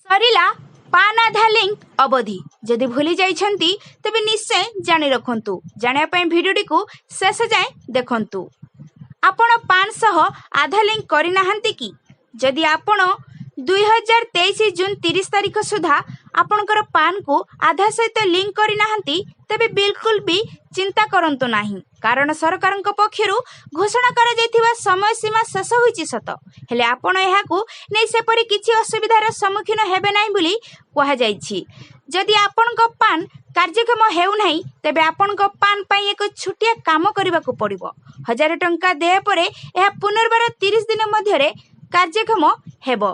सरिला पान आधार लिंक अवधि जदि भूली जाइछंती तेबे निश्चय जानि रखंतु। जानिया पय भिडियोटी को शेष जाए देखंतु। आपण पान सह आधार लिंक करि नाहंती कि? जदि आपण 2023 जून 30 तारिख सुधा आपणकर पान को आधार सहित लिंक करि नाहंती तेबे बिल्कुल भी चिंता करंतु नाही, कारण सरकार पक्षरु घोषणा करा जायथिबा समय सीमा शेष होईची सत, हेले आपण एहाकू नै सेपरि किछि असुविधार सम्मुखीन हेबे नाही बोली कहा जायछि। जदि आपणक पान कार्यक्षम हेउ नाही तेबे आपणक पान पई एक छुटिया काम करबाकू पड़िबो। 1000 टंका देय परे एहा पुनर्बार 30 दिन मध्यरे कार्यक्षम हेबो।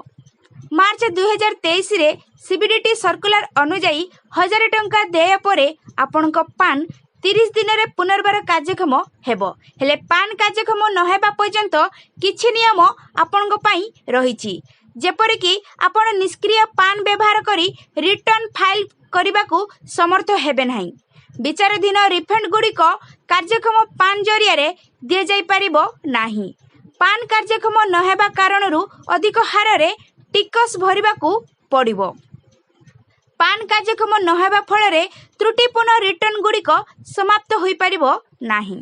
मार्च 2023 रे सीबीडीटी सर्कुलर अनुजाई 1000 टंका देय परे आपणक पान 30 दिन रे पुनर्बार कार्यक्षम हेबो। हेले पान कार्यक्षम न हेबा पर्यंत किछि नियम आपणक पई रहिछि, जेपरि कि आपण निष्क्रिय पान व्यवहार करी रिटर्न फाइल करबाकू समर्थ हेबे नाही। विचाराधीन रिफंड गुड़िक कार्यक्षम पान जरिया रे दिया जाई परिबो नाही। पान कार्यक्षम न हेबा कारणरू अधिक हार रे टिकस भरिबाकू पड़िबो। पान कार्यक्षम न हेबा फल रे त्रुटिपूर्ण रिटर्न गुड़िक समाप्त होई परिबो नाही।